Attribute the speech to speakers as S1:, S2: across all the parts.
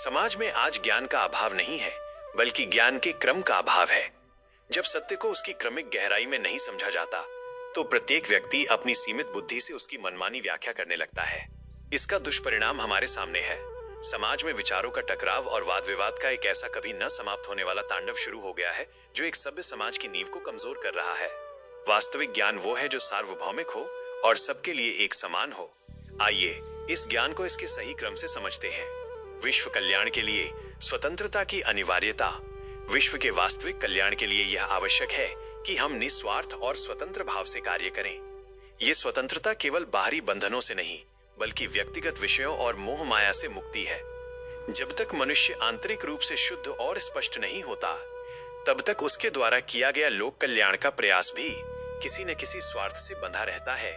S1: समाज में आज ज्ञान का अभाव नहीं है, बल्कि ज्ञान के क्रम का अभाव है। जब सत्य को उसकी क्रमिक गहराई में नहीं समझा जाता, तो प्रत्येक व्यक्ति अपनी सीमित बुद्धि से उसकी मनमानी व्याख्या करने लगता है। इसका दुष्परिणाम हमारे सामने है। समाज में विचारों का टकराव और वाद विवाद का एक ऐसा कभी न समाप्त होने वाला तांडव शुरू हो गया है, जो एक सभ्य समाज की नींव को कमजोर कर रहा है। वास्तविक ज्ञान वो है जो सार्वभौमिक हो और सबके लिए एक समान हो। आइए इस ज्ञान को इसके सही क्रम से समझते हैं। विश्व कल्याण के लिए स्वतंत्रता की अनिवार्यता। विश्व के वास्तविक कल्याण के लिए यह आवश्यक है कि हम निस्वार्थ और स्वतंत्र भाव से कार्य करें। ये स्वतंत्रता केवल बाहरी बंधनों से नहीं, बल्कि व्यक्तिगत विषयों और मोह माया से मुक्ति है। जब तक मनुष्य आंतरिक रूप से शुद्ध और स्पष्ट नहीं होता, तब तक उसके द्वारा किया गया लोक कल्याण का प्रयास भी किसी न किसी स्वार्थ से बंधा रहता है।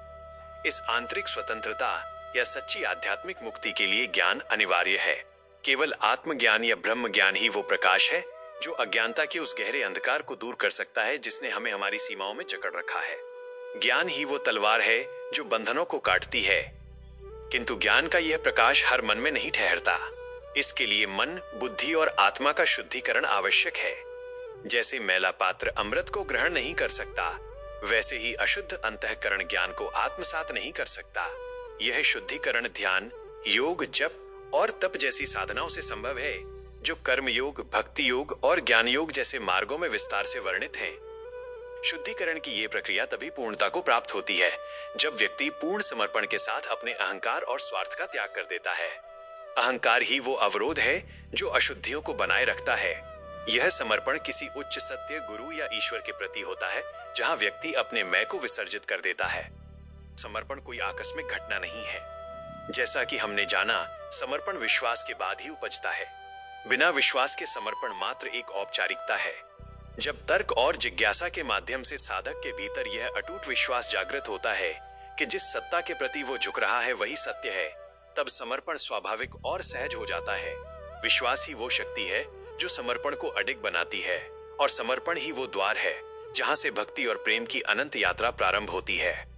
S1: इस आंतरिक स्वतंत्रता या सच्ची आध्यात्मिक मुक्ति के लिए ज्ञान अनिवार्य है। केवल आत्मज्ञान या ब्रह्म ज्ञान ही वो प्रकाश है जो अज्ञानता के उस गहरे अंधकार को दूर कर सकता है जिसने हमें हमारी सीमाओं में जकड़ रखा है। ज्ञान ही वो तलवार है जो बंधनों को काटती है, किंतु ज्ञान का यह प्रकाश हर मन में नहीं ठहरता। इसके लिए मन, बुद्धि और आत्मा का शुद्धिकरण आवश्यक है। जैसे मैला पात्र अमृत को ग्रहण नहीं कर सकता, वैसे ही अशुद्ध अंतःकरण ज्ञान को आत्मसात नहीं कर सकता। यह शुद्धिकरण ध्यान, योग, जप और तप जैसी साधनाओं से संभव है, जो कर्म योग, भक्ति योग और ज्ञान योग जैसे मार्गों में विस्तार से वर्णित हैं। शुद्धिकरण की यह प्रक्रिया तभी पूर्णता को प्राप्त होती है जब व्यक्ति पूर्ण समर्पण के साथ अपने अहंकार और स्वार्थ का त्याग कर देता है। अहंकार ही वो अवरोध है जो अशुद्धियों को बनाए रखता है। यह समर्पण किसी उच्च सत्य, गुरु या ईश्वर के प्रति होता है, जहां व्यक्ति अपने मैं को विसर्जित कर देता है। समर्पण कोई आकस्मिक घटना नहीं है। जैसा कि हमने जाना, समर्पण विश्वास के बाद ही उपजता है। बिना विश्वास के समर्पण मात्र एक औपचारिकता है। जब तर्क और जिज्ञासा के माध्यम से साधक के भीतर यह अटूट विश्वास जागृत होता है कि जिस सत्ता के प्रति वो झुक रहा है वही सत्य है, तब समर्पण स्वाभाविक और सहज हो जाता है। विश्वास ही वो शक्ति है जो समर्पण को अडिग बनाती है, और समर्पण ही वो द्वार है जहां से भक्ति और प्रेम की अनंत यात्रा प्रारंभ होती है।